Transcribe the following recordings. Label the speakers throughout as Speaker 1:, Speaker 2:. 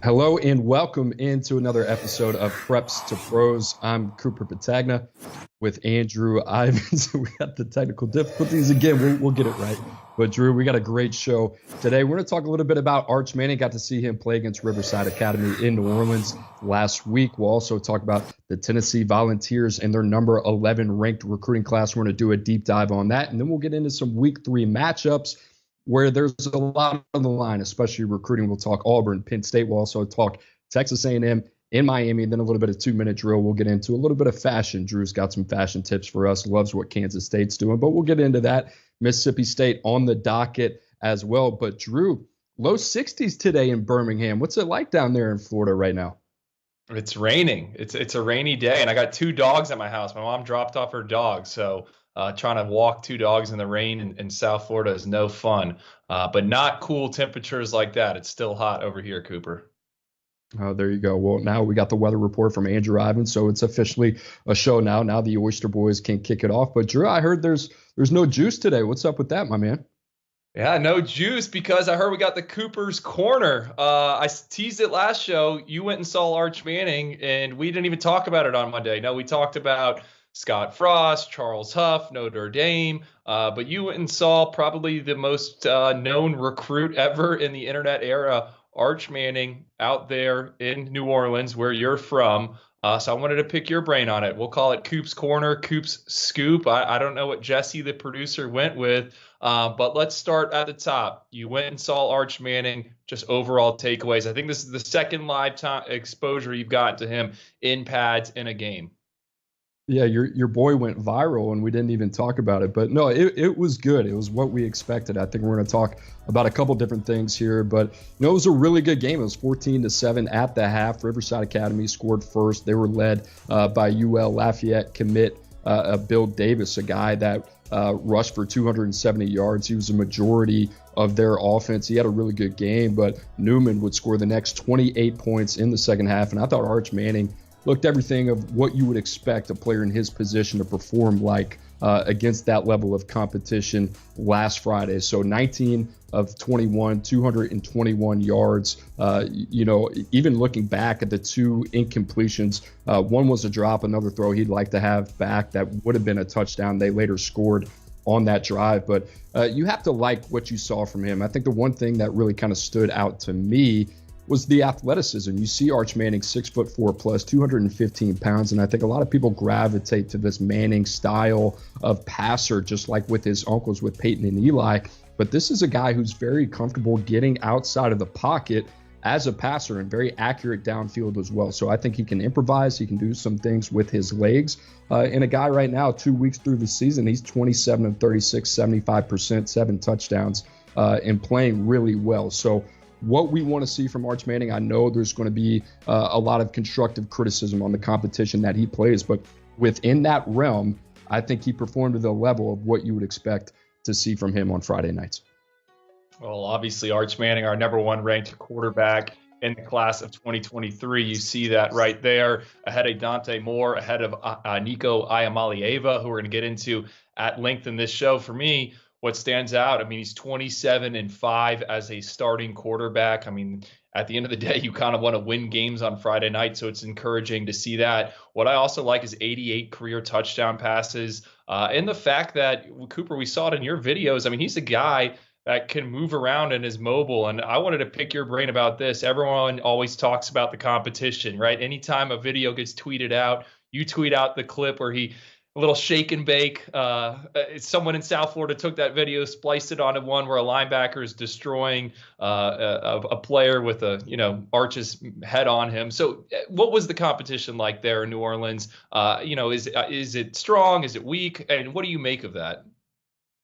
Speaker 1: Hello and welcome into another episode of Preps to Pros. I'm Cooper Petagna with Andrew Ivins. We got the technical difficulties again. We'll get it right. But Drew, we got a great show today. We're going to talk a little bit about Arch Manning. Got to see him play against Riverside Academy in New Orleans last week. We'll also talk about the Tennessee Volunteers and their number 11 ranked recruiting class. We're going to do a deep dive on that. And then we'll get into some week 3 matchups where there's a lot on the line, especially recruiting. We'll talk Auburn, Penn State. We'll also talk Texas A&M in Miami, and then a little bit of 2-minute drill. We'll get into a little bit of fashion. Drew's got some fashion tips for us, loves what Kansas State's doing, but we'll get into that. Mississippi State on the docket as well. But Drew, low 60s today in Birmingham. What's it like down there in Florida right now?
Speaker 2: It's raining. It's a rainy day, and I got 2 dogs at my house. My mom dropped off her dog, so trying to walk 2 dogs in the rain in South Florida is no fun, but not cool temperatures like that. It's still hot over here, Cooper.
Speaker 1: Oh, there you go. Well, now we got the weather report from Andrew Ivins, so it's officially a show now. Now the Oyster Boyz can kick it off. But Drew, I heard there's no juice today. What's up with that, my man?
Speaker 2: Yeah, no juice because I heard we got the Cooper's Corner. I teased it last show. You went and saw Arch Manning, and we didn't even talk about it on Monday. No, we talked about Scott Frost, Charles Huff, Notre Dame, but you went and saw probably the most known recruit ever in the internet era, Arch Manning, out there in New Orleans, where you're from. So I wanted to pick your brain on it. We'll call it Coop's Corner, Coop's Scoop. I don't know what Jesse, the producer, went with, but let's start at the top. You went and saw Arch Manning, just overall takeaways. I think this is the second live time exposure you've gotten to him in pads in a game.
Speaker 1: Yeah, your boy went viral, and we didn't even talk about it. But no, it was good. It was what we expected. I think we're going to talk about a couple different things here. But, it was a really good game. It was 14-7 at the half. Riverside Academy scored first. They were led by UL Lafayette commit Bill Davis, a guy that rushed for 270 yards. He was a majority of their offense. He had a really good game, but Newman would score the next 28 points in the second half. And I thought Arch Manning looked everything of what you would expect a player in his position to perform like against that level of competition last Friday. So 19 of 21, 221 yards. Even looking back at the 2 incompletions, one was a drop, another throw he'd like to have back that would have been a touchdown. They later scored on that drive, but you have to like what you saw from him. I think the one thing that really kind of stood out to me was the athleticism. You see Arch Manning 6'4" plus 215 pounds. And I think a lot of people gravitate to this Manning style of passer, just like with his uncles, with Peyton and Eli. But this is a guy who's very comfortable getting outside of the pocket as a passer and very accurate downfield as well. So I think he can improvise. He can do some things with his legs. And a guy right now, 2 weeks through the season, he's 27 of 36, 75%, 7 touchdowns, and playing really well. So what we want to see from Arch Manning, I know there's going to be a lot of constructive criticism on the competition that he plays, but within that realm, I think he performed to the level of what you would expect to see from him on Friday nights.
Speaker 2: Well, obviously, Arch Manning, our number 1 ranked quarterback in the class of 2023. You see that right there, ahead of Dante Moore, ahead of Nico Iamaleava, who we're going to get into at length in this show. For me, what stands out, he's 27-5 as a starting quarterback. At the end of the day, you kind of want to win games on Friday night, so it's encouraging to see that. What I also like is 88 career touchdown passes, and the fact that, Cooper, we saw it in your videos. He's a guy that can move around and is mobile, and I wanted to pick your brain about this. Everyone always talks about the competition, right? Anytime a video gets tweeted out, you tweet out the clip where a little shake and bake. Someone in South Florida took that video, spliced it onto one where a linebacker is destroying a player with Arch's head on him. So what was the competition like there in New Orleans? Is it strong? Is it weak? And what do you make of that?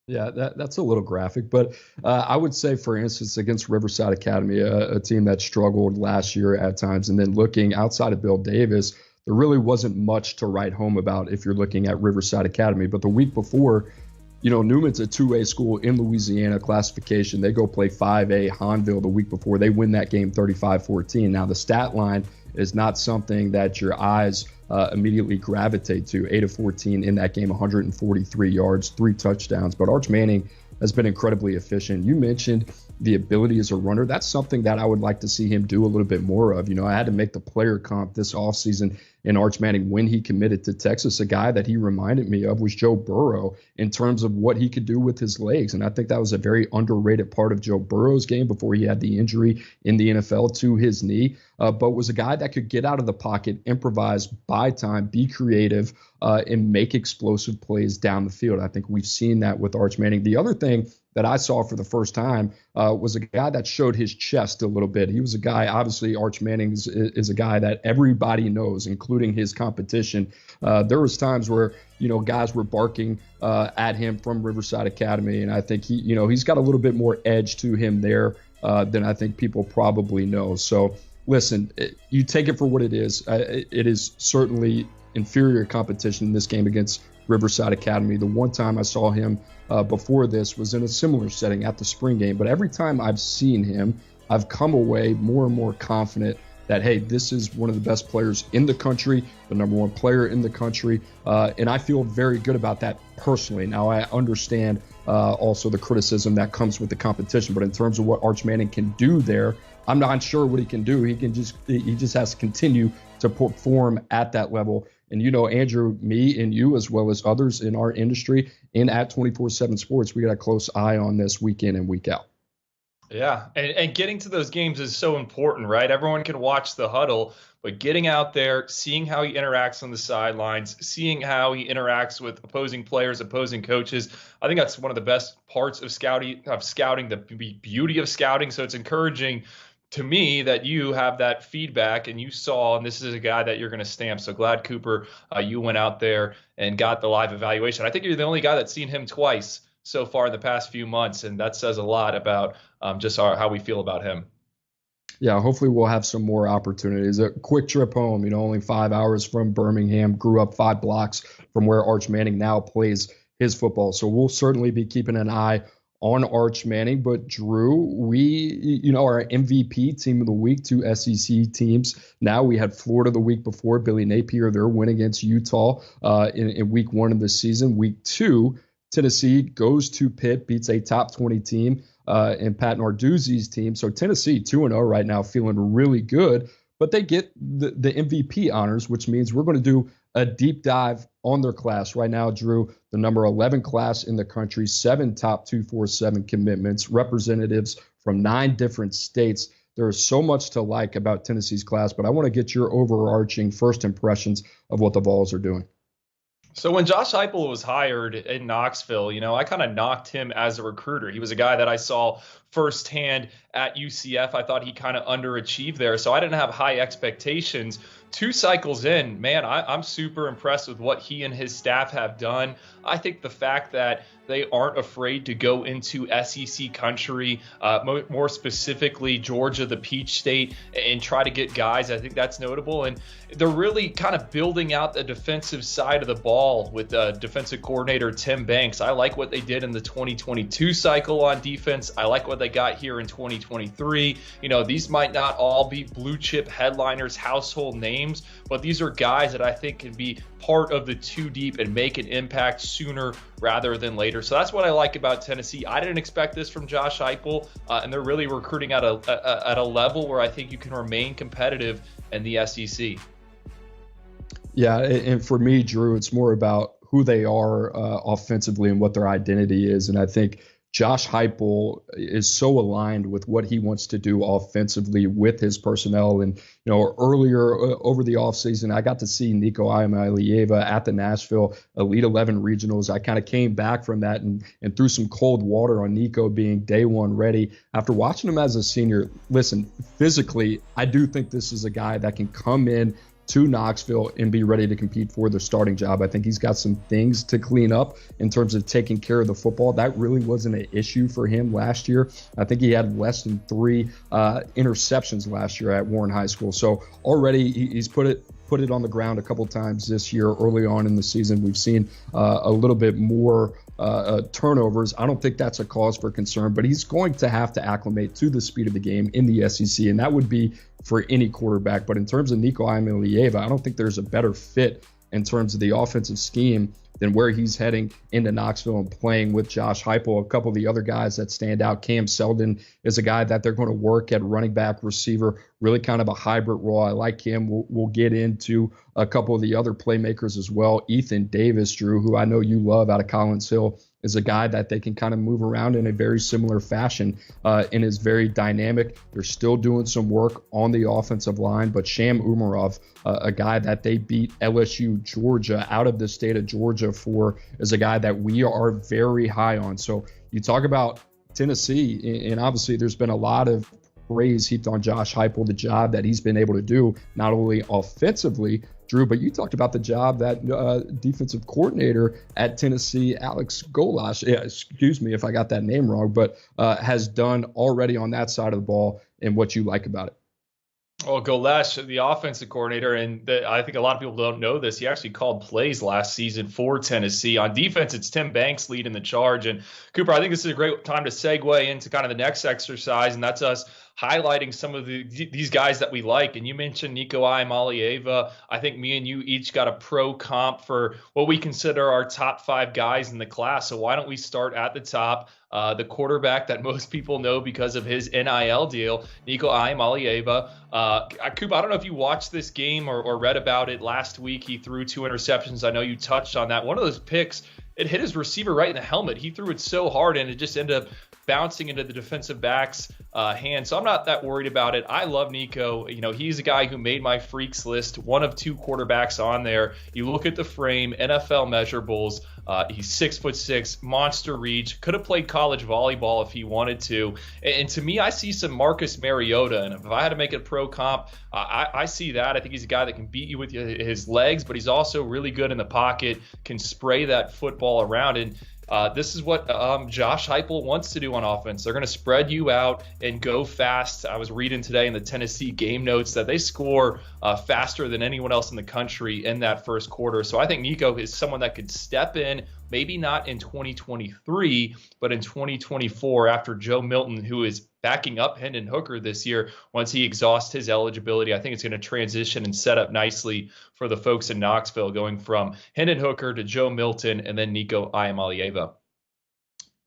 Speaker 1: Yeah, that's a little graphic, but I would say, for instance, against Riverside Academy, a team that struggled last year at times, and then looking outside of Bill Davis, there really wasn't much to write home about if you're looking at Riverside Academy. But the week before, Newman's a 2A school in Louisiana classification. They go play 5A Hahnville the week before. They win that game 35-14. Now, the stat line is not something that your eyes immediately gravitate to. 8 of 14 in that game, 143 yards, 3 touchdowns. But Arch Manning has been incredibly efficient. You mentioned the ability as a runner. That's something that I would like to see him do a little bit more of. You know, I had to make the player comp this offseason in Arch Manning when he committed to Texas. A guy that he reminded me of was Joe Burrow in terms of what he could do with his legs. And I think that was a very underrated part of Joe Burrow's game before he had the injury in the NFL to his knee, but was a guy that could get out of the pocket, improvise, buy time, be creative, and make explosive plays down the field. I think we've seen that with Arch Manning. The other thing that I saw for the first time was a guy that showed his chest a little bit. He was a guy, obviously Arch Manning is a guy that everybody knows, including his competition. There was times where, you know, guys were barking at him from Riverside Academy, and I think he's got a little bit more edge to him there than I think people probably know. So listen, you take it for what it is. It is certainly inferior competition in this game against Riverside Academy. The one time I saw him before this was in a similar setting at the spring game. But every time I've seen him, I've come away more and more confident that, hey, this is one of the best players in the country, the number one player in the country. And I feel very good about that personally. Now, I understand also the criticism that comes with the competition. But in terms of what Arch Manning can do there, I'm not sure what he can do. He just has to continue to perform at that level. And, you know, Andrew, me and you, as well as others in our industry and at 24/7 Sports, we got a close eye on this week in and week out.
Speaker 2: Yeah, and getting to those games is so important, right? Everyone can watch the huddle, but getting out there, seeing how he interacts on the sidelines, seeing how he interacts with opposing players, opposing coaches, I think that's one of the best parts of scouting, the beauty of scouting. So it's encouraging to me that you have that feedback and you saw, and this is a guy that you're going to stamp. So glad, Cooper, you went out there and got the live evaluation. I think you're the only guy that's seen him twice so far in the past few months, and that says a lot about just how we feel about him.
Speaker 1: Yeah, hopefully we'll have some more opportunities. A quick trip home, you know, only 5 hours from Birmingham, grew up 5 blocks from where Arch Manning now plays his football. So we'll certainly be keeping an eye on Arch Manning. But Drew, our MVP team of the week, 2 SEC teams. Now we had Florida the week before, Billy Napier, their win against Utah in week 1 of the season. Week 2, Tennessee goes to Pitt, beats a top 20 team in Pat Narduzzi's team. So Tennessee 2-0 right now, feeling really good. But they get the MVP honors, which means we're going to do a deep dive on their class right now. Drew, the number 11 class in the country, 7 top 247 commitments, representatives from 9 different states. There is so much to like about Tennessee's class, but I want to get your overarching first impressions of what the Vols are doing.
Speaker 2: So when Josh Heupel was hired in Knoxville, you know, I kind of knocked him as a recruiter. He was a guy that I saw firsthand at UCF. I thought he kind of underachieved there, so I didn't have high expectations. 2 cycles in, man, I'm super impressed with what he and his staff have done. I think the fact that they aren't afraid to go into SEC country, more specifically Georgia, the Peach State, and try to get guys, I think that's notable. And they're really kind of building out the defensive side of the ball with defensive coordinator Tim Banks. I like what they did in the 2022 cycle on defense. I like what they got here in 2023. You know, these might not all be blue chip headliners, household names, but these are guys that I think can be part of the 2 deep and make an impact sooner rather than later. So that's what I like about Tennessee. I didn't expect this from Josh Heupel, and they're really recruiting at a level where I think you can remain competitive in the SEC.
Speaker 1: Yeah, and for me, Drew, it's more about who they are offensively and what their identity is. And I think Josh Heupel is so aligned with what he wants to do offensively with his personnel. And, you know, earlier over the offseason, I got to see Nico Iamaleava at the Nashville Elite 11 regionals. I kind of came back from that and threw some cold water on Nico being day one ready. After watching him as a senior, listen, physically, I do think this is a guy that can come in to Knoxville and be ready to compete for the starting job. I think he's got some things to clean up in terms of taking care of the football. That really wasn't an issue for him last year. I think he had less than 3 interceptions last year at Warren High School. So already he's put it on the ground a couple times this year. Early on in the season, we've seen a little bit more turnovers. I don't think that's a cause for concern, but he's going to have to acclimate to the speed of the game in the SEC, and that would be for any quarterback. But in terms of Nico Iamaleava, I don't think there's a better fit in terms of the offensive scheme than where he's heading into Knoxville and playing with Josh Heupel. A couple of the other guys that stand out, Cam Seldon is a guy that they're going to work at running back, receiver, really kind of a hybrid role. I like him. We'll get into a couple of the other playmakers as well. Ethan Davis, Drew, who I know you love out of Collins Hill, is a guy that they can kind of move around in a very similar fashion and is very dynamic. They're still doing some work on the offensive line, but Sham Umarov, a guy that they beat LSU Georgia out of the state of Georgia for, is a guy that we are very high on. So you talk about Tennessee, and obviously there's been a lot of praise heaped on Josh Heupel, the job that he's been able to do, not only offensively, Drew, but you talked about the job that defensive coordinator at Tennessee, Alex Golash, excuse me if I got that name wrong, but has done already on that side of the ball and what you like about it.
Speaker 2: Well, Golash, the offensive coordinator, and I think a lot of people don't know this, he actually called plays last season for Tennessee. On defense, it's Tim Banks leading the charge. And Cooper, I think this is a great time to segue into kind of the next exercise, and that's us highlighting some of these guys that we like. And you mentioned Nico Iamaleava. I think me and you each got a pro comp for what we consider our top 5 guys in the class. So why don't we start at the top? The quarterback that most people know because of his NIL deal, Nico Iamaleava. Coop, I don't know if you watched this game or read about it last week. He threw 2 interceptions. I know you touched on that. One of those picks, it hit his receiver right in the helmet. He threw it so hard, and it just ended up bouncing into the defensive back's hand. So I'm not that worried about it. I love Nico. You know, he's a guy who made my freaks list, one of 2 quarterbacks on there. You look at the frame, NFL measurables. He's 6'6", monster reach, could have played college volleyball if he wanted to. And to me, I see some Marcus Mariota. And if I had to make it a pro comp, I see that. I think he's a guy that can beat you with his legs, but he's also really good in the pocket, can spray that football around. And this is what Josh Heupel wants to do on offense. They're going to spread you out and go fast. I was reading today in the Tennessee game notes that they score faster than anyone else in the country in that first quarter. So I think Nico is someone that could step in, maybe not in 2023, but in 2024 after Joe Milton, who is backing up Hendon Hooker this year. Once he exhausts his eligibility, I think it's going to transition and set up nicely for the folks in Knoxville, going from Hendon Hooker to Joe Milton and then Nico Iamaleava.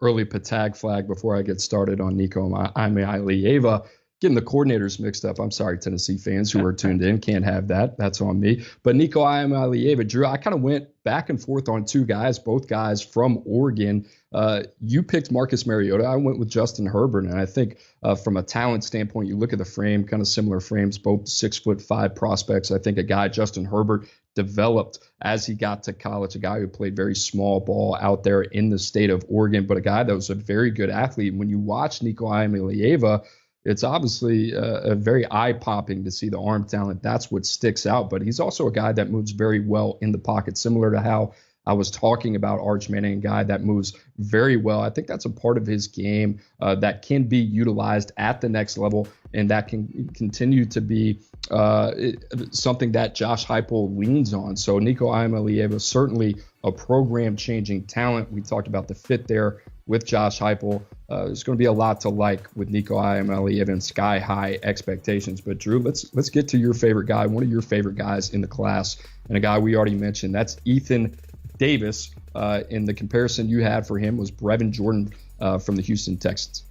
Speaker 1: Early Petag flag before I get started on Nico Iamaleava. Getting the coordinators mixed up. I'm sorry, Tennessee fans who are tuned in. Can't have that. That's on me. But Nico Iamaleava, Drew, I kind of went back and forth on 2 guys, both guys from Oregon. You picked Marcus Mariota. I went with Justin Herbert. And I think from a talent standpoint, you look at the frame, kind of similar frames, both 6'5" prospects. I think a guy, Justin Herbert, developed as he got to college, a guy who played very small ball out there in the state of Oregon, but a guy that was a very good athlete. When you watch Nico Iamaleava, it's obviously a very eye-popping to see the arm talent. That's what sticks out. But he's also a guy that moves very well in the pocket, similar to how I was talking about Arch Manning, a guy that moves very well. I think that's a part of his game that can be utilized at the next level, and that can continue to be something that Josh Heupel leans on. So Nico Iamaleava, certainly a program-changing talent. We talked about the fit there with Josh Heupel. There's going to be a lot to like with Nico Iamaleava and sky-high expectations. But, Drew, let's get to your favorite guy, one of your favorite guys in the class, and a guy we already mentioned. That's Ethan Davis. And the comparison you had for him was Brevin Jordan from the Houston Texans.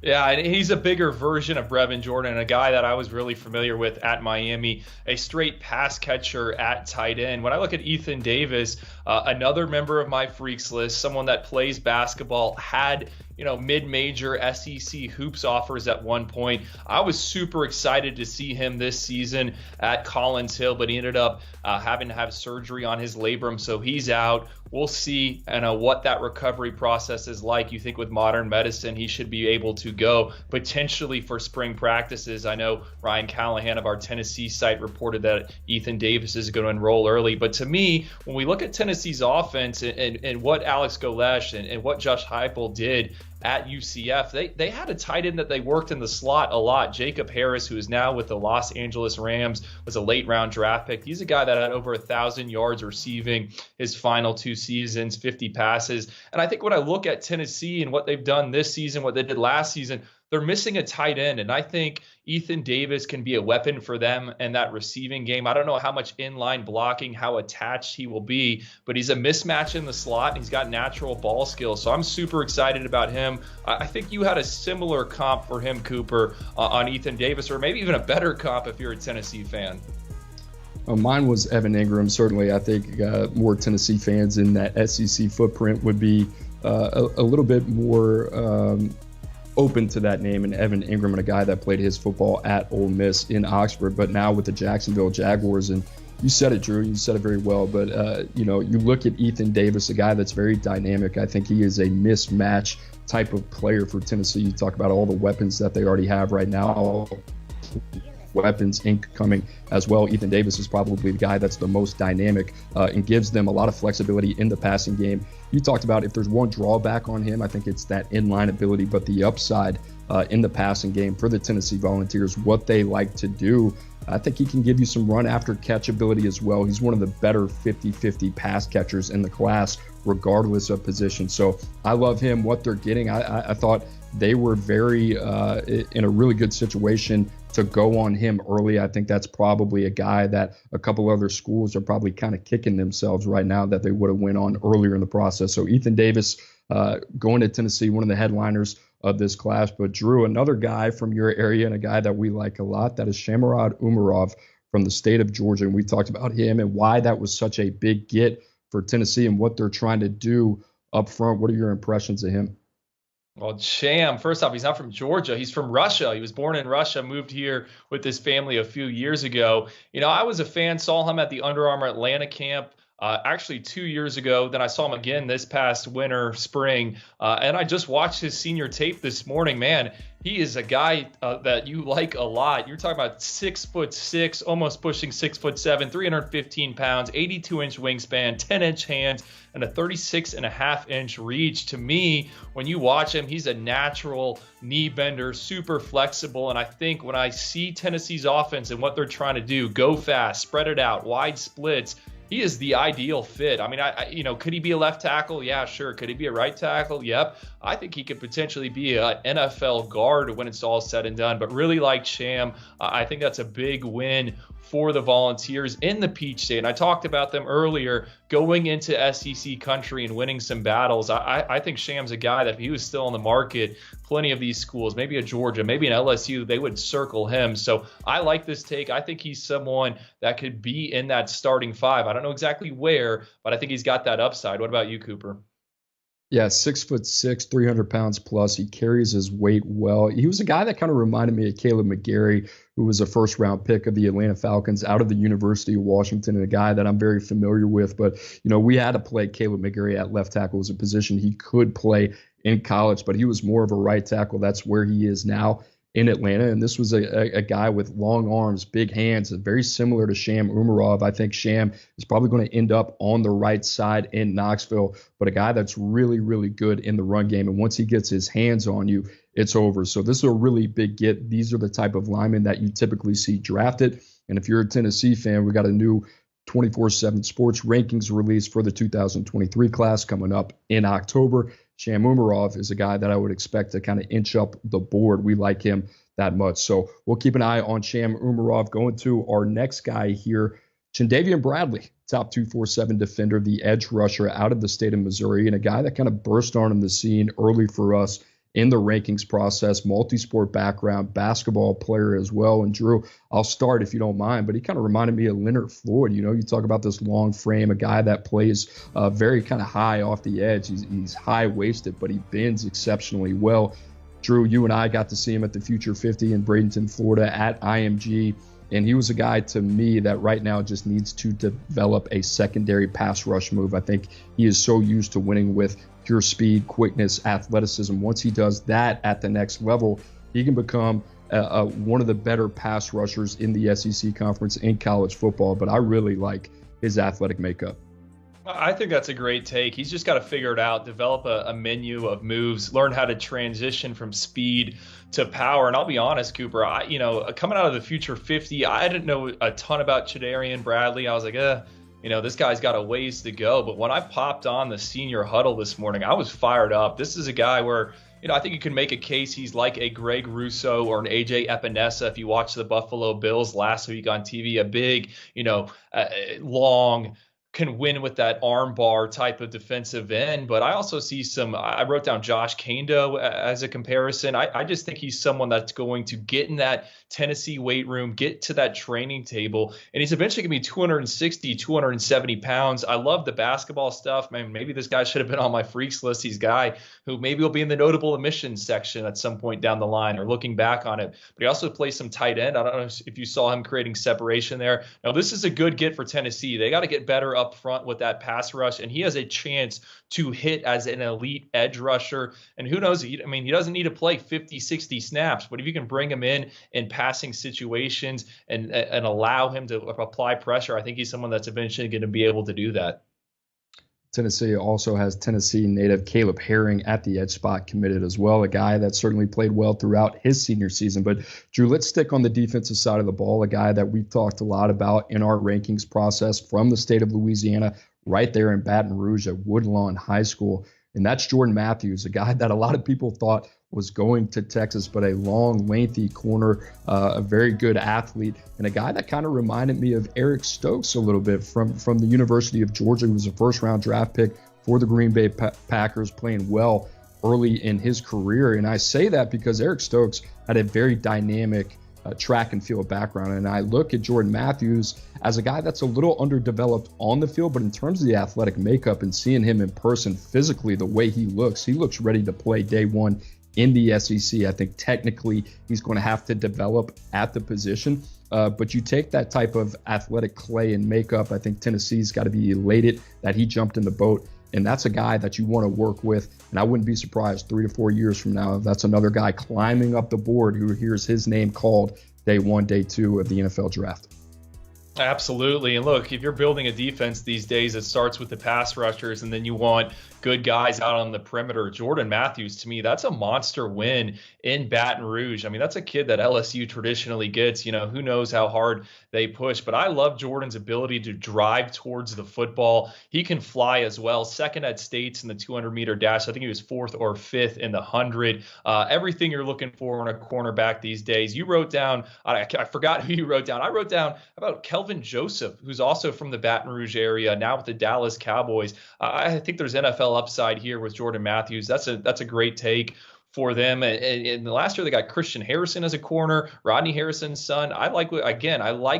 Speaker 2: Yeah, and he's a bigger version of Brevin Jordan, a guy that I was really familiar with at Miami, a straight pass catcher at tight end. When I look at Ethan Davis, another member of my freaks list, someone that plays basketball, had mid-major SEC hoops offers at one point. I was super excited to see him this season at Collins Hill, but he ended up having to have surgery on his labrum, so he's out. We'll see what that recovery process is like. You think with modern medicine, he should be able to go potentially for spring practices. I know Ryan Callahan of our Tennessee site reported that Ethan Davis is going to enroll early. But to me, when we look at Tennessee's offense and what Alex Golash and what Josh Heupel did at UCF, they had a tight end that they worked in the slot a lot. Jacob Harris, who is now with the Los Angeles Rams, was a late round draft pick. He's a guy that had over 1,000 yards receiving his final 2 seasons, 50 passes. And I think when I look at Tennessee and what they've done this season, what they did last season, they're missing a tight end. And I think Ethan Davis can be a weapon for them in that receiving game. I don't know how much inline blocking, how attached he will be, but he's a mismatch in the slot. And he's got natural ball skills. So I'm super excited about him. I think you had a similar comp for him, Cooper, on Ethan Davis, or maybe even a better comp if you're a Tennessee fan.
Speaker 1: Mine was Evan Ingram. Certainly, I think more Tennessee fans in that SEC footprint would be a little bit more open to that name, and Evan Ingram, and a guy that played his football at Ole Miss in Oxford, but now with the Jacksonville Jaguars. And you said it, Drew. You said it very well. But, you look at Ethan Davis, a guy that's very dynamic. I think he is a mismatch type of player for Tennessee. You talk about all the weapons that they already have right now. Weapons incoming as well. Ethan Davis is probably the guy that's the most dynamic and gives them a lot of flexibility in the passing game. You talked about if there's one drawback on him, I think it's that inline ability, but the upside in the passing game for the Tennessee Volunteers, what they like to do, I think he can give you some run after catch ability as well. He's one of the better 50-50 pass catchers in the class, regardless of position. So I love him, what they're getting. I thought they were very in a really good situation to go on him early. I think that's probably a guy that a couple other schools are probably kind of kicking themselves right now that they would have went on earlier in the process. So Ethan Davis going to Tennessee, one of the headliners of this class. But Drew, another guy from your area and a guy that we like a lot, that is Shamurad Umarov from the state of Georgia. And we talked about him and why that was such a big get for Tennessee and what they're trying to do up front. What are your impressions of him?
Speaker 2: Well, Sham, first off, he's not from Georgia. He's from Russia. He was born in Russia, moved here with his family a few years ago. I was a fan, saw him at the Under Armour Atlanta camp actually 2 years ago. Then I saw him again this past winter, spring. And I just watched his senior tape this morning. Man, he is a guy that you like a lot. You're talking about 6'6", almost pushing 6'7", 315 pounds, 82-inch wingspan, 10-inch hands, and a 36.5-inch reach. To me, when you watch him, he's a natural knee bender, super flexible. And I think when I see Tennessee's offense and what they're trying to do, go fast, spread it out, wide splits, he is the ideal fit. I mean, could he be a left tackle? Yeah, sure. Could he be a right tackle? Yep. I think he could potentially be an NFL guard when it's all said and done. But really like Sham, I think that's a big win for the Volunteers in the Peach State. And I talked about them earlier, going into SEC country and winning some battles. I think Sham's a guy that if he was still on the market, plenty of these schools, maybe a Georgia, maybe an LSU, they would circle him. So I like this take. I think he's someone that could be in that starting five. I don't know exactly where, but I think he's got that upside. What about you, Cooper?
Speaker 1: Yeah, 6'6", 300 pounds plus. He carries his weight well. He was a guy that kind of reminded me of Caleb McGarry, who was a first-round pick of the Atlanta Falcons out of the University of Washington, and a guy that I'm very familiar with. But, we had to play Caleb McGarry at left tackle. It was a position he could play in college, but he was more of a right tackle. That's where he is now in Atlanta. And this was a guy with long arms, big hands, very similar to Sham Umarov. I think Sham is probably going to end up on the right side in Knoxville, but a guy that's really, really good in the run game. And once he gets his hands on you, it's over. So this is a really big get. These are the type of linemen that you typically see drafted. And if you're a Tennessee fan, we got a new 24/7 Sports rankings release for the 2023 class coming up in October. Sham Umarov is a guy that I would expect to kind of inch up the board. We like him that much. So we'll keep an eye on Sham Umarov. Going to our next guy here, Chendavian Bradley, top 247 defender, the edge rusher out of the state of Missouri, and a guy that kind of burst onto the scene early for us in the rankings process, multi-sport background, basketball player as well. And Drew, I'll start if you don't mind, but he kind of reminded me of Leonard Floyd. You talk about this long frame, a guy that plays very kind of high off the edge. He's high-waisted, but he bends exceptionally well. Drew, you and I got to see him at the Future 50 in Bradenton, Florida at IMG. And he was a guy to me that right now just needs to develop a secondary pass rush move. I think he is so used to winning with pure speed, quickness, athleticism. Once he does that at the next level, he can become one of the better pass rushers in the SEC conference in college football. But I really like his athletic makeup.
Speaker 2: I think that's a great take. He's just got to figure it out, develop a menu of moves, learn how to transition from speed to power. And I'll be honest, Cooper, coming out of the Future 50, I didn't know a ton about Chendavian Bradley. I was like, this guy's got a ways to go. But when I popped on the senior huddle this morning, I was fired up. This is a guy where I think you can make a case he's like a Greg Rousseau or an AJ Epinesa. If you watch the Buffalo Bills last week on TV, a big, long, can win with that arm bar type of defensive end. But I also see I wrote down Josh Kando as a comparison. I just think he's someone that's going to get in that Tennessee weight room, get to that training table, and he's eventually going to be 260, 270 pounds. I love the basketball stuff. Man, maybe this guy should have been on my freaks list. He's a guy who maybe will be in the notable omissions section at some point down the line or looking back on it. But he also plays some tight end. I don't know if you saw him creating separation there. Now, this is a good get for Tennessee. They got to get better up front with that pass rush, and he has a chance to hit as an elite edge rusher. And who knows, he doesn't need to play 50, 60 snaps, but if you can bring him in passing situations and allow him to apply pressure, I think he's someone that's eventually going to be able to do that.
Speaker 1: Tennessee also has Tennessee native Caleb Herring at the edge spot committed as well, a guy that certainly played well throughout his senior season. But Drew, let's stick on the defensive side of the ball, a guy that we've talked a lot about in our rankings process from the state of Louisiana, right there in Baton Rouge at Woodlawn High School. And that's Jordan Matthews, a guy that a lot of people thought was going to Texas, but a long, lengthy corner, a very good athlete, and a guy that kind of reminded me of Eric Stokes a little bit from the University of Georgia, who was a first-round draft pick for the Green Bay Packers, playing well early in his career. And I say that because Eric Stokes had a very dynamic track and field background. And I look at Jordan Matthews as a guy that's a little underdeveloped on the field, but in terms of the athletic makeup and seeing him in person physically, the way he looks ready to play day one in the SEC. I think technically he's going to have to develop at the position. But you take that type of athletic clay and makeup, I think Tennessee's got to be elated that he jumped in the boat. And that's a guy that you want to work with. And I wouldn't be surprised 3 to 4 years from now if that's another guy climbing up the board who hears his name called day one, day two of the NFL draft.
Speaker 2: Absolutely. And look, if you're building a defense these days, it starts with the pass rushers, and then you want good guys out on the perimeter. Jordan Matthews, to me, that's a monster win in Baton Rouge. I mean, that's a kid that LSU traditionally gets. Who knows how hard they push. But I love Jordan's ability to drive towards the football. He can fly as well. Second at States in the 200-meter dash. I think he was 4th or 5th in the 100. Everything you're looking for in a cornerback these days. You wrote down, I forgot who you wrote down. I wrote down about Kelvin Joseph, who's also from the Baton Rouge area, now with the Dallas Cowboys. I think there's NFL upside here with Jordan Matthews. That's a great take for them. And the last year they got Christian Harrison as a corner, Rodney Harrison's son. I like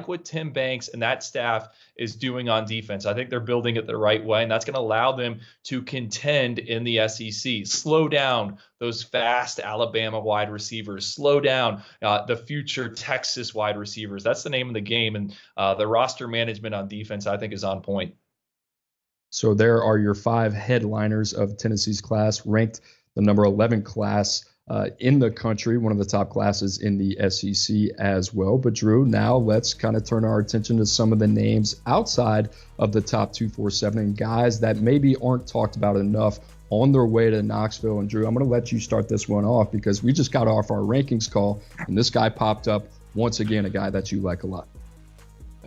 Speaker 2: what Tim Banks and that staff is doing on defense. I think they're building it the right way, and that's going to allow them to contend in the SEC. Slow down those fast Alabama wide receivers. Slow down the future Texas wide receivers. That's the name of the game, and the roster management on defense, I think, is on point.
Speaker 1: So there are your 5 headliners of Tennessee's class, ranked the number 11 class in the country, one of the top classes in the SEC as well. But Drew, now let's kind of turn our attention to some of the names outside of the top 247 and guys that maybe aren't talked about enough on their way to Knoxville. And Drew, I'm going to let you start this one off because we just got off our rankings call and this guy popped up once again, a guy that you like a lot.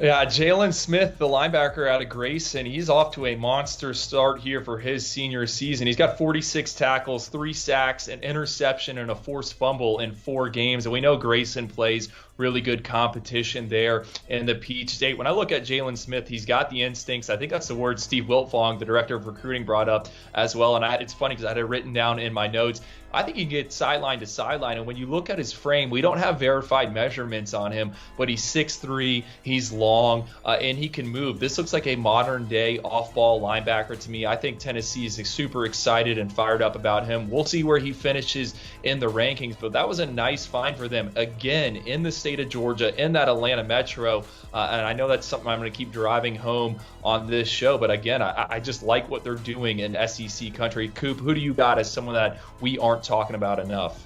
Speaker 2: Yeah, Jalen Smith, the linebacker out of Grayson, he's off to a monster start here for his senior season. He's got 46 tackles, 3 sacks, an interception, and a forced fumble in 4 games. And we know Grayson plays really good competition there in the Peach State. When I look at Jalen Smith, he's got the instincts. I think that's the word Steve Wiltfong, the director of recruiting, brought up as well. And it's funny because I had it written down in my notes. I think he can get sideline to sideline. And when you look at his frame, we don't have verified measurements on him, but he's 6'3", he's long, and he can move. This looks like a modern-day off-ball linebacker to me. I think Tennessee is super excited and fired up about him. We'll see where he finishes in the rankings, but that was a nice find for them. Again, in the state of Georgia, in that Atlanta metro, and I know that's something I'm going to keep driving home on this show, but again, I just like what they're doing in SEC country. Coop, who do you got as someone that we aren't talking about enough?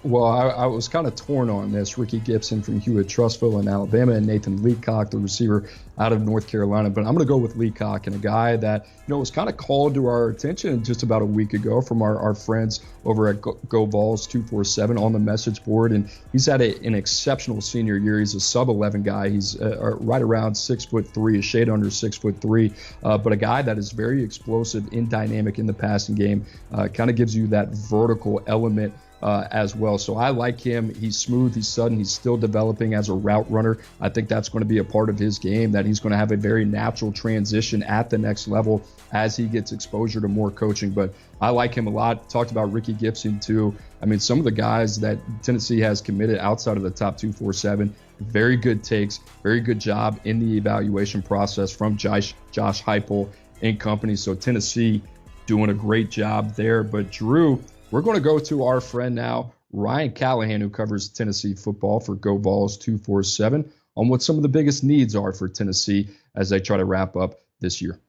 Speaker 1: Well, I was kind of torn on this. Ricky Gibson from Hewitt-Trussville in Alabama and Nathan Leacock, the receiver out of North Carolina. But I'm going to go with Leacock, and a guy that, was kind of called to our attention just about a week ago from our friends over at Go Vols 247 on the message board. And he's had an exceptional senior year. He's a sub-11 guy. He's right around 6'3", a shade under 6'3", but a guy that is very explosive and dynamic in the passing game. Kind of gives you that vertical element as well. So I like him. He's smooth. He's sudden. He's still developing as a route runner. I think that's going to be a part of his game, that he's going to have a very natural transition at the next level as he gets exposure to more coaching. But I like him a lot. Talked about Ricky Gibson too. I mean, some of the guys that Tennessee has committed outside of the top 247, very good takes, very good job in the evaluation process from Josh Heupel and company. So Tennessee doing a great job there. But Drew, we're going to go to our friend now, Ryan Callahan, who covers Tennessee football for Go Vols 247, on what some of the biggest needs are for Tennessee as they try to wrap up this year.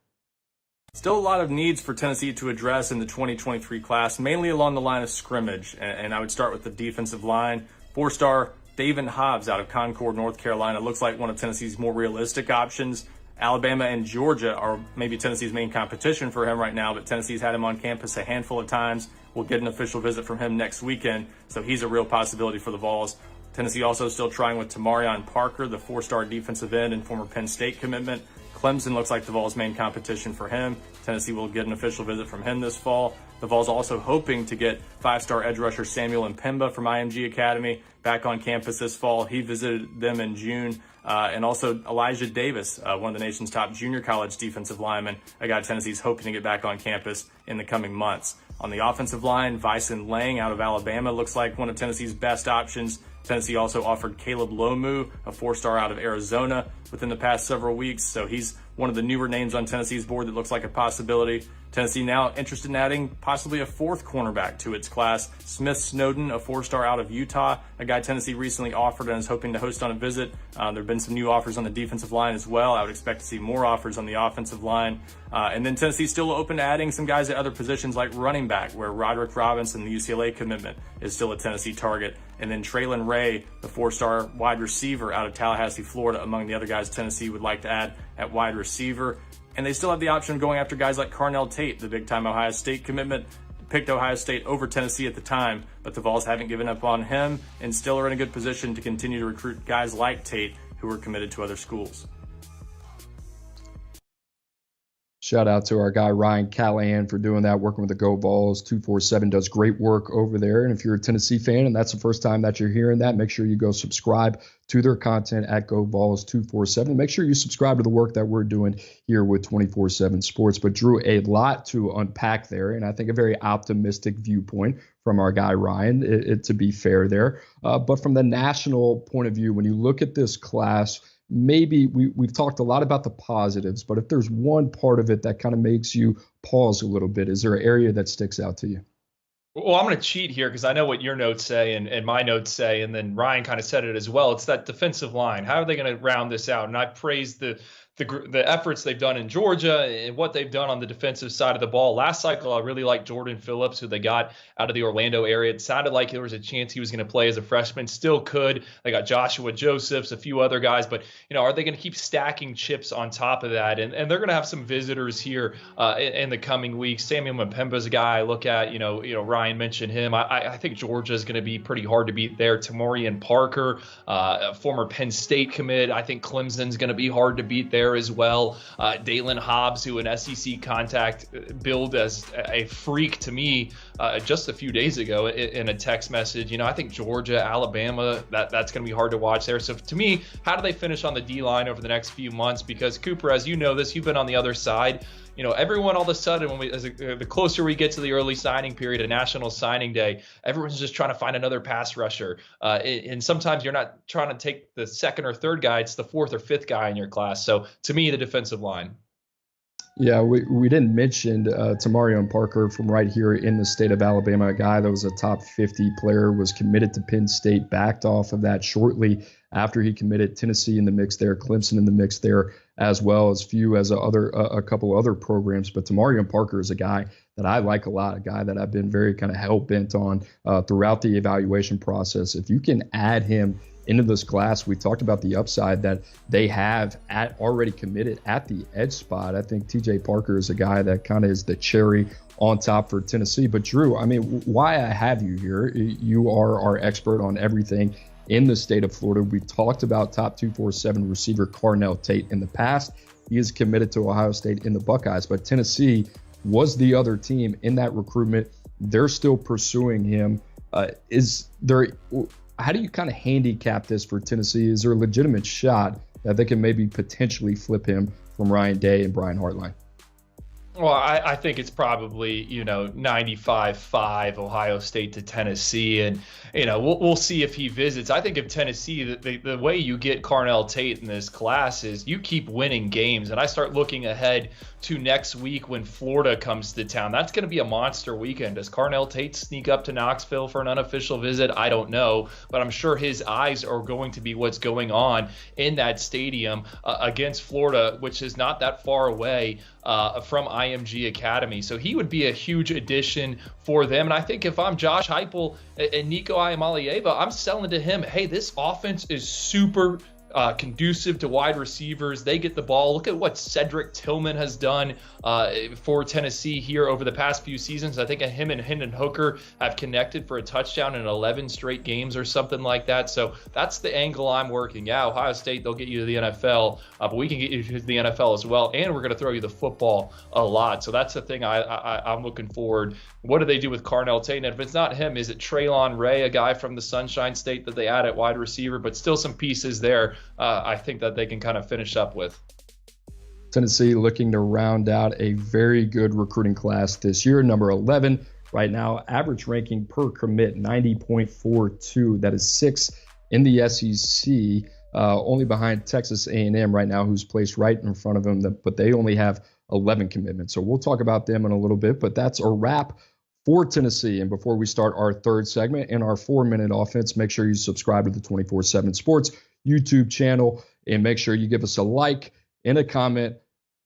Speaker 3: Still a lot of needs for Tennessee to address in the 2023 class, mainly along the line of scrimmage. And I would start with the defensive line. 4-star David Hobbs out of Concord, North Carolina, looks like one of Tennessee's more realistic options. Alabama and Georgia are maybe Tennessee's main competition for him right now, but Tennessee's had him on campus a handful of times. We'll get an official visit from him next weekend, so he's a real possibility for the Vols. Tennessee also still trying with Tamarion Parker, the 4-star defensive end and former Penn State commitment. Clemson looks like the Vols' main competition for him. Tennessee will get an official visit from him this fall. The Vols also hoping to get 5-star edge rusher Samuel Mpemba from IMG Academy back on campus this fall. He visited them in June. And also Elijah Davis, one of the nation's top junior college defensive linemen, a guy Tennessee's hoping to get back on campus in the coming months. On the offensive line, Vyson Lang out of Alabama looks like one of Tennessee's best options. Tennessee also offered Caleb Lomu, a 4-star out of Arizona, within the past several weeks. So he's one of the newer names on Tennessee's board that looks like a possibility. Tennessee now interested in adding possibly a 4th cornerback to its class. Smith Snowden, a 4-star out of Utah, a guy Tennessee recently offered and is hoping to host on a visit. There have been some new offers on the defensive line as well. I would expect to see more offers on the offensive line. And then Tennessee's still open to adding some guys at other positions like running back, where Roderick Robinson, the UCLA commitment, is still a Tennessee target. And then Traylon Ray, the 4-star wide receiver out of Tallahassee, Florida, among the other guys Tennessee would like to add at wide receiver. And they still have the option of going after guys like Carnell Tate, the big-time Ohio State commitment, picked Ohio State over Tennessee at the time, but the Vols haven't given up on him and still are in a good position to continue to recruit guys like Tate who are committed to other schools.
Speaker 1: Shout out to our guy Ryan Callahan for doing that, working with the Go Vols 247, does great work over there. And if you're a Tennessee fan and that's the first time that you're hearing that, make sure you go subscribe to their content at Go Vols 247. Make sure you subscribe to the work that we're doing here with 24/7 Sports. But Drew, a lot to unpack there, and I think a very optimistic viewpoint from our guy Ryan, to be fair there. But from the national point of view, when you look at this class, maybe we've talked a lot about the positives, but if there's one part of it that kind of makes you pause a little bit, is there an area that sticks out to you?
Speaker 2: Well, I'm going to cheat here because I know what your notes say and my notes say, and then Ryan kind of said it as well. It's that defensive line. How are they going to round this out? And I praised the efforts they've done in Georgia and what they've done on the defensive side of the ball. Last cycle, I really liked Jordan Phillips, who they got out of the Orlando area. It sounded like there was a chance he was going to play as a freshman. Still could. They got Joshua Josephs, a few other guys. But, are they going to keep stacking chips on top of that? And they're going to have some visitors here in the coming weeks. Samuel Mpemba is a guy I look at. Ryan mentioned him. I think Georgia is going to be pretty hard to beat there. Tamarion Parker, a former Penn State commit. I think Clemson's going to be hard to beat there as well. Dalen Hobbs, who an SEC contact billed as a freak to me just a few days ago in a text message. I think Georgia, Alabama, that's going to be hard to watch there. So to me, how do they finish on the D-line over the next few months? Because Cooper, as you know this, you've been on the other side. Everyone all of a sudden, the closer we get to the early signing period, a national signing day, everyone's just trying to find another pass rusher. And sometimes you're not trying to take the second or third guy, it's the fourth or fifth guy in your class. So to me, the defensive line.
Speaker 1: Yeah, we didn't mention Tamarion Parker from right here in the state of Alabama, a guy that was a top 50 player, was committed to Penn State, backed off of that shortly after he committed. Tennessee in the mix there, Clemson in the mix there, as well as a couple other programs. But Tamarion Parker is a guy that I like a lot, a guy that I've been very kind of hell-bent on throughout the evaluation process. If you can add him into this class, we talked about the upside that they have already committed at the edge spot. I think TJ Parker is a guy that kind of is the cherry on top for Tennessee. But Drew, I mean, why I have you here, you are our expert on everything in the state of Florida. We talked about top 247 receiver Carnell Tate in the past. He is committed to Ohio State in the Buckeyes, but Tennessee was the other team in that recruitment. They're still pursuing him. How do you kind of handicap this for Tennessee? Is there a legitimate shot that they can maybe potentially flip him from Ryan Day and Brian Hartline?
Speaker 2: Well, I think it's probably, 95-5 Ohio State to Tennessee. And, we'll see if he visits. I think if Tennessee, the way you get Carnell Tate in this class is you keep winning games. And I start looking ahead to next week when Florida comes to town. That's going to be a monster weekend. Does Carnell Tate sneak up to Knoxville for an unofficial visit? I don't know. But I'm sure his eyes are going to be what's going on in that stadium against Florida, which is not that far away from IMG Academy. So he would be a huge addition for them. And I think if I'm Josh Heupel and Nico Iamaleava, I'm selling to him, hey, this offense is super conducive to wide receivers. They get the ball. Look at what Cedric Tillman has done for Tennessee here over the past few seasons. I think him and Hendon Hooker have connected for a touchdown in 11 straight games or something like that. So that's the angle I'm working. Yeah, Ohio State, they'll get you to the NFL, but we can get you to the NFL as well, and we're going to throw you the football a lot. So that's the thing I'm looking forward. What do they do with Carnell Tate? And if it's not him, is it Traylon Ray, a guy from the Sunshine State that they add at wide receiver, but still some pieces there I think that they can kind of finish up with.
Speaker 1: Tennessee looking to round out a very good recruiting class this year, number 11 right now, average ranking per commit 90.42. That is 6th in the SEC, only behind Texas A&M right now, who's placed right in front of them, but they only have 11 commitments. So we'll talk about them in a little bit, but that's a wrap for Tennessee. And before we start our third segment and our 4-minute offense, make sure you subscribe to the 24/7 Sports YouTube channel and make sure you give us a like and a comment.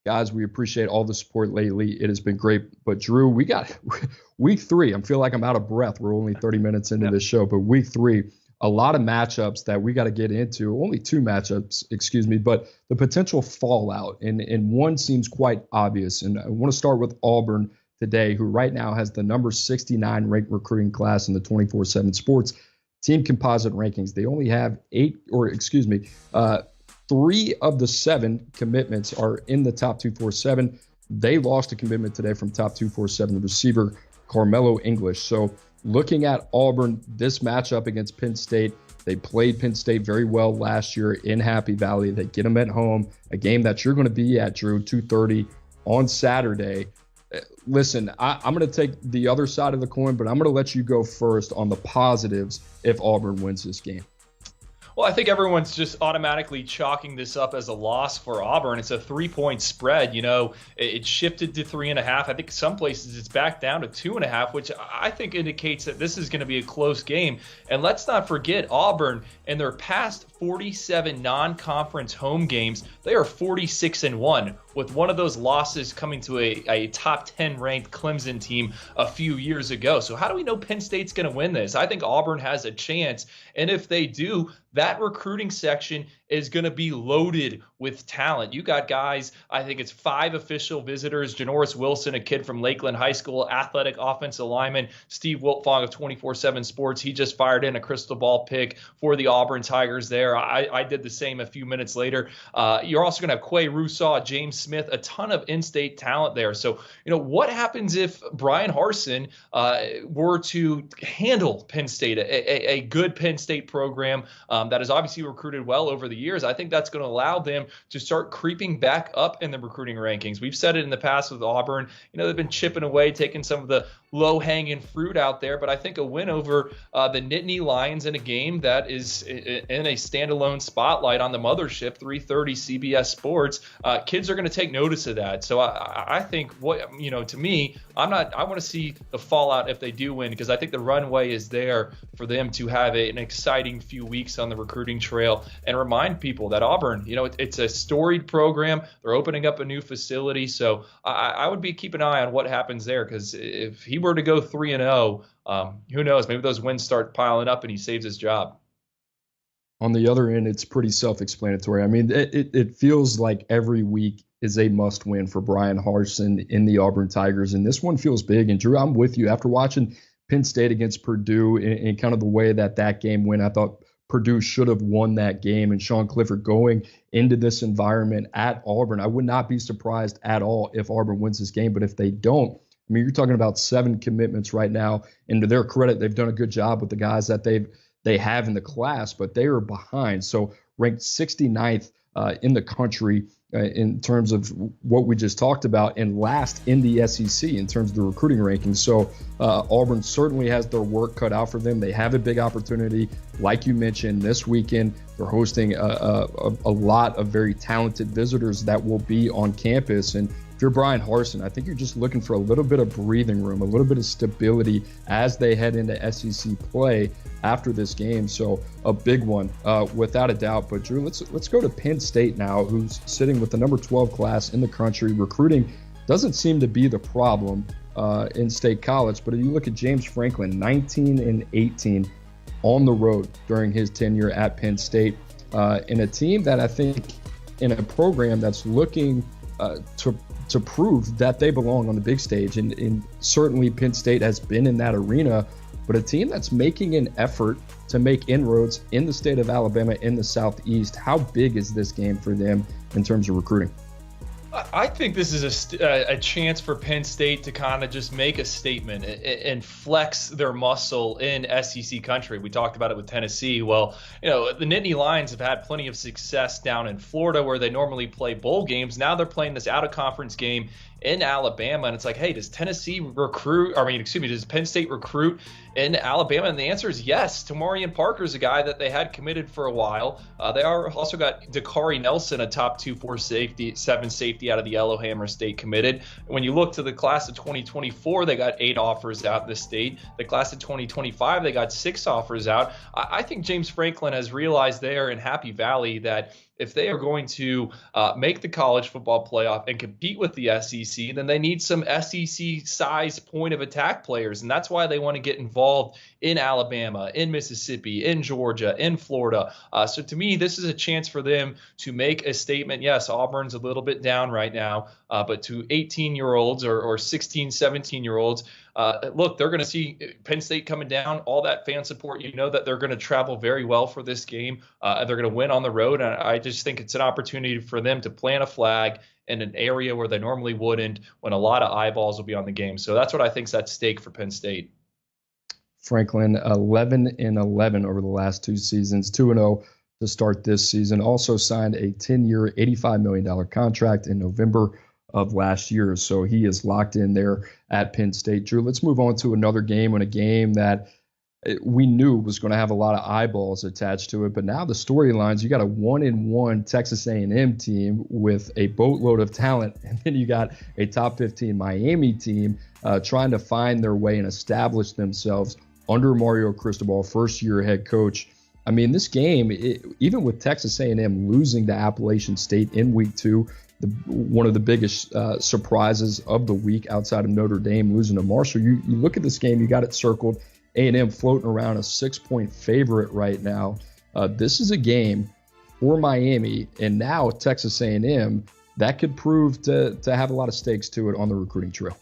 Speaker 1: Guys, we appreciate all the support lately. It has been great. But Drew, we got week 3. I feel like I'm out of breath. We're only 30 minutes into this show, but week 3, a lot of matchups that we got to get into. Only 2 matchups, but the potential fallout. And one seems quite obvious. And I want to start with Auburn today, who right now has the number 69 ranked recruiting class in the 24/7 Sports team composite rankings. They only have 3 of the 7 commitments are in the top 247. They lost a commitment today from top 247 receiver Carmelo English. So looking at Auburn, this matchup against Penn State, they played Penn State very well last year in Happy Valley. They get them at home, a game that you're going to be at, Drew, 2:30 on Saturday. Listen, I'm going to take the other side of the coin, but I'm going to let you go first on the positives if Auburn wins this game.
Speaker 2: Well, I think everyone's just automatically chalking this up as a loss for Auburn. It's a 3-point spread. It shifted to 3.5. I think some places it's back down to 2.5, which I think indicates that this is going to be a close game. And let's not forget Auburn in their past 47 non-conference home games, they are 46-1, with one of those losses coming to a top 10 ranked Clemson team a few years ago. So how do we know Penn State's going to win this? I think Auburn has a chance. And if they do, that recruiting section is going to be loaded with talent. You got guys, I think it's 5 official visitors. Janoris Wilson, a kid from Lakeland High School, athletic offensive lineman. Steve Wiltfong of 24/7 Sports, he just fired in a crystal ball pick for the Auburn Tigers there. I did the same a few minutes later. You're also going to have Quay Rusaw, James Smith, a ton of in-state talent there. So, what happens if Brian Harsin were to handle Penn State, a good Penn State program that has obviously recruited well over the years? I think that's going to allow them to start creeping back up in the recruiting rankings. We've said it in the past with Auburn. They've been chipping away, taking some of the low-hanging fruit out there, but I think a win over the Nittany Lions in a game that is in a standalone spotlight on the mothership, 3:30 CBS Sports, kids are going to take notice of that. So I think to me, I want to see the fallout if they do win, because I think the runway is there for them to have an exciting few weeks on the recruiting trail and remind people that Auburn, it's a storied program. They're opening up a new facility, so I would be keep an eye on what happens there, because if he were to go 3-0, who knows? Maybe those wins start piling up and he saves his job.
Speaker 1: On the other end, it's pretty self-explanatory. I mean, it feels like every week is a must-win for Bryan Harsin in the Auburn Tigers, and this one feels big. And Drew, I'm with you. After watching Penn State against Purdue and kind of the way that game went, I thought Purdue should have won that game. And Sean Clifford going into this environment at Auburn, I would not be surprised at all if Auburn wins this game. But if they don't, I mean, you're talking about 7 commitments right now. And to their credit, they've done a good job with the guys that they have in the class, but they are behind. So ranked 69th in the country in terms of what we just talked about, and last in the SEC in terms of the recruiting rankings. So Auburn certainly has their work cut out for them. They have a big opportunity. Like you mentioned, this weekend, they're hosting a lot of very talented visitors that will be on campus. And if you're Bryan Harsin, I think you're just looking for a little bit of breathing room, a little bit of stability as they head into SEC play after this game. So a big one, without a doubt. But Drew, let's go to Penn State now, who's sitting with the number 12 class in the country. Recruiting doesn't seem to be the problem in State College, but if you look at James Franklin, 19-18 on the road during his tenure at Penn State, in a team that I think in a program that's looking to prove that they belong on the big stage. And certainly Penn State has been in that arena, but a team that's making an effort to make inroads in the state of Alabama in the Southeast. How big is this game for them in terms of recruiting?
Speaker 2: I think this is a chance for Penn State to kind of just make a statement and flex their muscle in SEC country. We talked about it with Tennessee. Well, the Nittany Lions have had plenty of success down in Florida where they normally play bowl games. Now they're playing this out-of-conference game in Alabama, and it's like, hey, does Penn State recruit in Alabama? And the answer is yes. Tamarian Parker's a guy that they had committed for a while. They are also got Dakari Nelson, a top 2-4 safety out of the Yellowhammer State, committed. When you look to the class of 2024, they got 8 offers out in the state. The class of 2025, they got 6 offers out. I think James Franklin has realized there in Happy Valley that if they are going to make the college football playoff and compete with the SEC, then they need some SEC-size point of attack players. And that's why they want to get involved in Alabama, in Mississippi, in Georgia, in Florida. So to me, this is a chance for them to make a statement. Yes, Auburn's a little bit down right now, but to 18-year-olds or 16, 17-year-olds, look, they're going to see Penn State coming down, all that fan support. You know that they're going to travel very well for this game. They're going to win on the road. And I just think it's an opportunity for them to plant a flag in an area where they normally wouldn't, when a lot of eyeballs will be on the game. So that's what I think is at stake for Penn State.
Speaker 1: Franklin, 11-11 over the last 2 seasons, 2-0 to start this season. Also signed a 10-year, $85 million contract in November of last year. So he is locked in there at Penn State. Drew, let's move on to another game, and a game that we knew was going to have a lot of eyeballs attached to it. But now the storylines, you got a 1-1 Texas A&M team with a boatload of talent, and then you got a top 15 Miami team trying to find their way and establish themselves under Mario Cristobal, first-year head coach. I mean, this game, even with Texas A&M losing to Appalachian State in week 2, one of the biggest surprises of the week outside of Notre Dame losing to Marshall. You look at this game, you got it circled. A&M floating around a 6-point favorite right now. This is a game for Miami, and now Texas A&M that could prove to have a lot of stakes to it on the recruiting trail.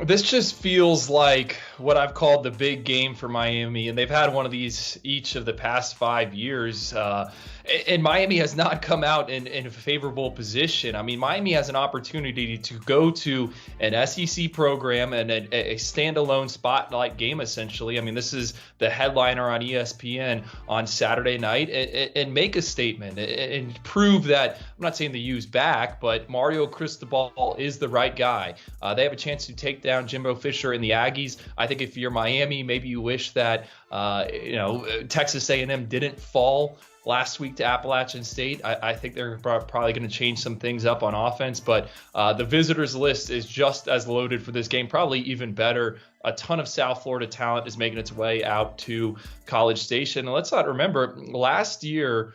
Speaker 2: This just feels like what I've called the big game for Miami, and they've had one of these each of the past 5 years. And Miami has not come out in a favorable position. I mean, Miami has an opportunity to go to an SEC program and a standalone spotlight game, essentially. I mean, this is the headliner on ESPN on Saturday night, and make a statement and prove that, I'm not saying to use back, but Mario Cristobal is the right guy. They have a chance to take down Jimbo Fisher and the Aggies. I think if you're Miami, maybe you wish that Texas A&M didn't fall last week to Appalachian State. I think they're probably going to change some things up on offense, but the visitors list is just as loaded for this game, probably even better. A ton of South Florida talent is making its way out to College Station. And let's not remember, last year,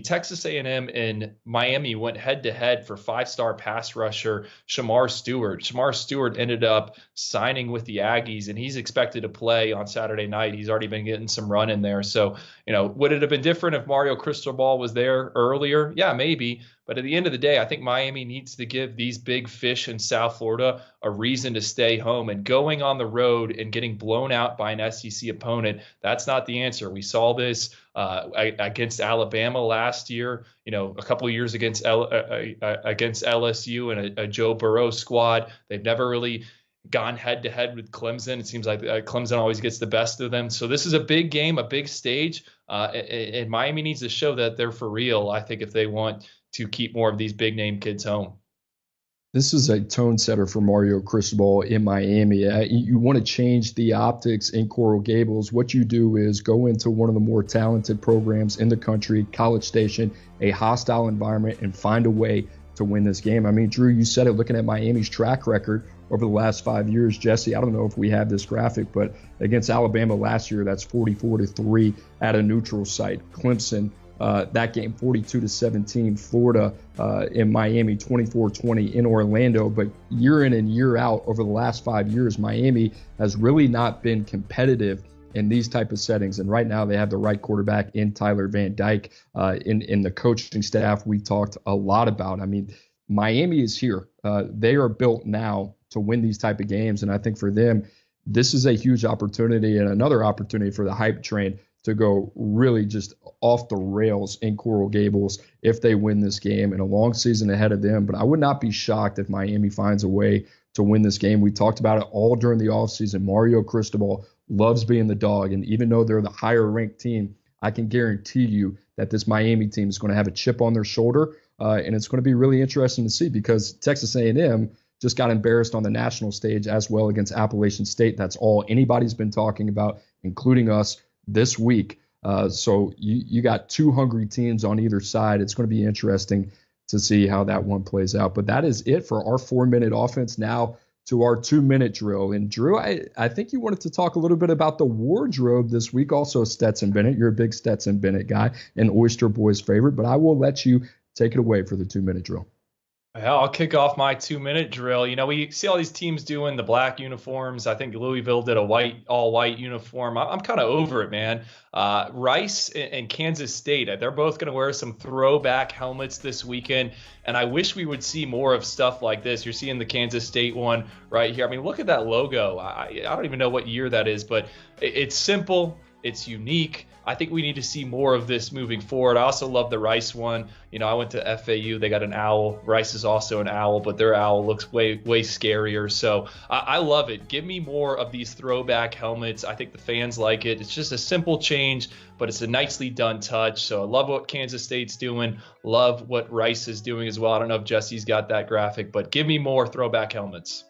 Speaker 2: Texas A&M and Miami went head-to-head for five-star pass rusher Shamar Stewart. Shamar Stewart ended up signing with the Aggies, and he's expected to play on Saturday night. He's already been getting some run in there. So, would it have been different if Mario Cristobal was there earlier? Yeah, maybe. But at the end of the day, I think Miami needs to give these big fish in South Florida a reason to stay home. And going on the road and getting blown out by an SEC opponent, that's not the answer. We saw this against Alabama last year, a couple of years against LSU and a Joe Burrow squad. They've never really gone head-to-head with Clemson. It seems like Clemson always gets the best of them. So this is a big game, a big stage, and Miami needs to show that they're for real, I think, if they want to keep more of these big-name kids home.
Speaker 1: This is a tone setter for Mario Cristobal in Miami. You want to change the optics in Coral Gables. What you do is go into one of the more talented programs in the country, College Station, a hostile environment, and find a way to win this game. I mean, Drew, you said it, looking at Miami's track record over the last 5 years. Jesse, I don't know if we have this graphic, but against Alabama last year, that's 44-3 at a neutral site. Clemson, that game 42-17. Florida in Miami 24-20 in Orlando. But year in and year out over the last 5 years, Miami has really not been competitive in these type of settings. And right now they have the right quarterback in Tyler Van Dyke. In the coaching staff, we talked a lot about. I mean, Miami is here. They are built now to win these type of games. And I think for them, this is a huge opportunity and another opportunity for the hype train to go really just off the rails in Coral Gables if they win this game, and a long season ahead of them. But I would not be shocked if Miami finds a way to win this game. We talked about it all during the offseason. Mario Cristobal loves being the dog, and even though they're the higher-ranked team, I can guarantee you that this Miami team is going to have a chip on their shoulder, and it's going to be really interesting to see because Texas A&M just got embarrassed on the national stage as well against Appalachian State. That's all anybody's been talking about, including us, this week. So you got two hungry teams on either side. It's going to be interesting to see how that one plays out. But that is it for our 4-minute offense. Now to our 2-minute drill. And Drew, I think you wanted to talk a little bit about the wardrobe this week. Also Stetson Bennett. You're a big Stetson Bennett guy and Oyster Boyz favorite, but I will let you take it away for the 2-minute drill.
Speaker 2: I'll kick off my 2-minute drill. We see all these teams doing the black uniforms. I think Louisville did a all-white uniform. I'm kind of over it, man. Rice and Kansas State, they're both going to wear some throwback helmets this weekend, and I wish we would see more of stuff like this. You're seeing the Kansas State one right here. I mean, look at that logo. I don't even know what year that is, but it's simple. It's unique. I think we need to see more of this moving forward. I also love the Rice one. I went to FAU. They got an owl. Rice is also an owl, but their owl looks way scarier. So I love it. Give me more of these throwback helmets. I think the fans like it. It's just a simple change, but it's a nicely done touch. So I love what Kansas State's doing. Love what Rice is doing as well. I don't know if Jesse's got that graphic, but give me more throwback helmets.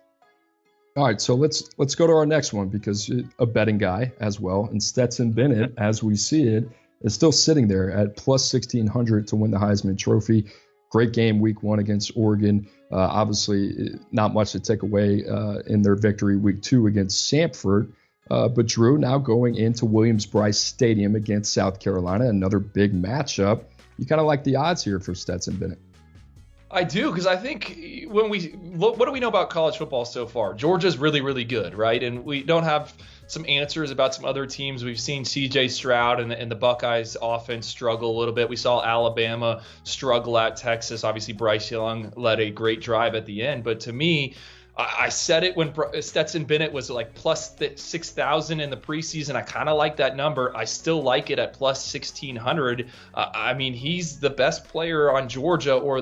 Speaker 1: All right, so let's go to our next one because a betting guy as well, and Stetson Bennett, as we see it, is still sitting there at plus 1,600 to win the Heisman Trophy. Great game week 1 against Oregon. Obviously, not much to take away in their victory week 2 against Samford. But Drew, now going into Williams-Brice Stadium against South Carolina, another big matchup. You kind of like the odds here for Stetson Bennett.
Speaker 2: I do, because I think when we look, what do we know about college football so far? Georgia's really, really good, right? And we don't have some answers about some other teams. We've seen C.J. Stroud and the Buckeyes offense struggle a little bit. We saw Alabama struggle at Texas. Obviously, Bryce Young led a great drive at the end. But to me, I said it when Stetson Bennett was like plus 6,000 in the preseason. I kind of like that number. I still like it at plus 1,600. I mean, he's the best player on Georgia, or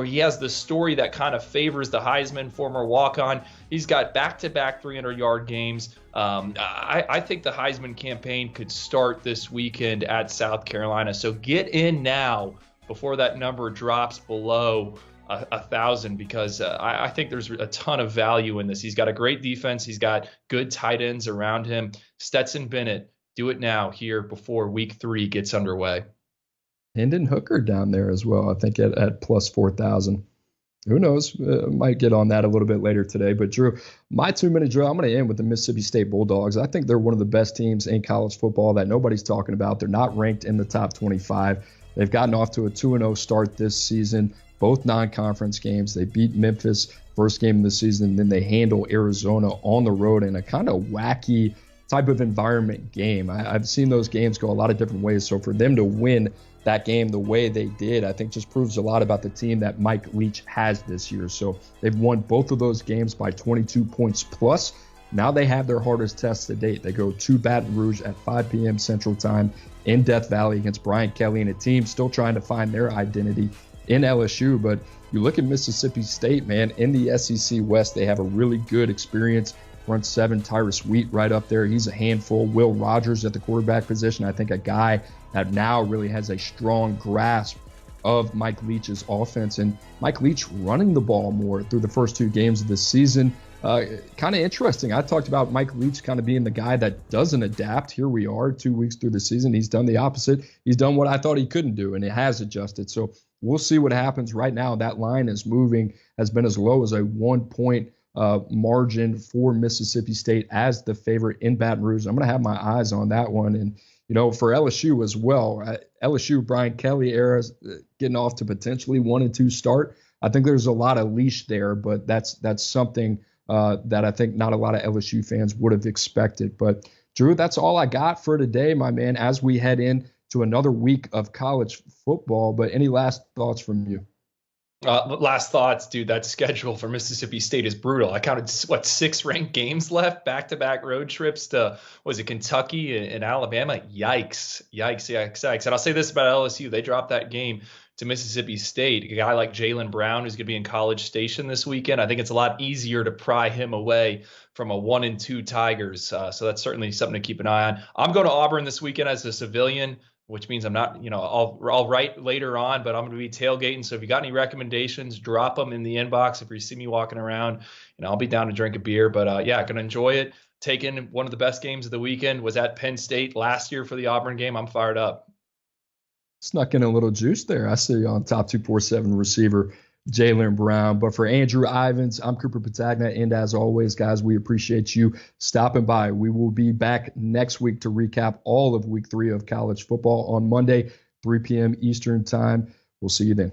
Speaker 2: he has the story that kind of favors the Heisman, former walk-on. He's got back-to-back 300-yard games. I think the Heisman campaign could start this weekend at South Carolina. So get in now before that number drops below 1,000 because I think there's a ton of value in this. He's got a great defense. He's got good tight ends around him. Stetson Bennett, do it now here before week 3 gets underway.
Speaker 1: Hendon Hooker down there as well, I think at plus 4,000. Who knows? Might get on that a little bit later today. But Drew, my 2-minute drill, I'm going to end with the Mississippi State Bulldogs. I think they're one of the best teams in college football that nobody's talking about. They're not ranked in the top 25. They've gotten off to a 2-0 start this season, both non-conference games. They beat Memphis first game of the season, then they handle Arizona on the road in a kind of wacky type of environment game. I've seen those games go a lot of different ways. So for them to win that game the way they did, I think just proves a lot about the team that Mike Leach has this year. So they've won both of those games by 22 points plus. Now they have their hardest test to date. They go to Baton Rouge at 5 p.m. Central Time in Death Valley against Brian Kelly and a team still trying to find their identity in LSU. But you look at Mississippi State, man, in the SEC West, they have a really good experience. Front 7, Tyrus Wheat right up there. He's a handful. Will Rogers at the quarterback position. I think a guy that now really has a strong grasp of Mike Leach's offense. And Mike Leach running the ball more through the first 2 games of the season. Kind of interesting. I talked about Mike Leach kind of being the guy that doesn't adapt. Here we are 2 weeks through the season. He's done the opposite. He's done what I thought he couldn't do, and it has adjusted. So we'll see what happens. Right now, that line is moving, has been as low as a 1-point margin for Mississippi State as the favorite in Baton Rouge. I'm going to have my eyes on that one. And, for LSU as well, LSU, Brian Kelly era, getting off to potentially 1-2 start. I think there's a lot of leash there, but that's something that I think not a lot of LSU fans would have expected. But Drew, that's all I got for today, my man, as we head in to another week of college football. But any last thoughts from you?
Speaker 2: Last thoughts, dude, that schedule for Mississippi State is brutal. I counted, 6 ranked games left, back-to-back road trips to, Kentucky and Alabama? Yikes. And I'll say this about LSU. They dropped that game to Mississippi State. A guy like Jaylen Brown, who's going to be in College Station this weekend, I think it's a lot easier to pry him away from a 1-2 Tigers. So that's certainly something to keep an eye on. I'm going to Auburn this weekend as a civilian, which means I'm not, I'll write later on, but I'm going to be tailgating. So if you got any recommendations, drop them in the inbox. If you see me walking around, I'll be down to drink a beer. But going to enjoy it. Taking one of the best games of the weekend was at Penn State last year for the Auburn game. I'm fired up.
Speaker 1: Snuck in a little juice there. I see you on top 247 receiver Jaylen Brown. But for Andrew Ivins, I'm Cooper Petagna. And as always, guys, we appreciate you stopping by. We will be back next week to recap all of week 3 of college football on Monday, 3 p.m. Eastern time. We'll see you then.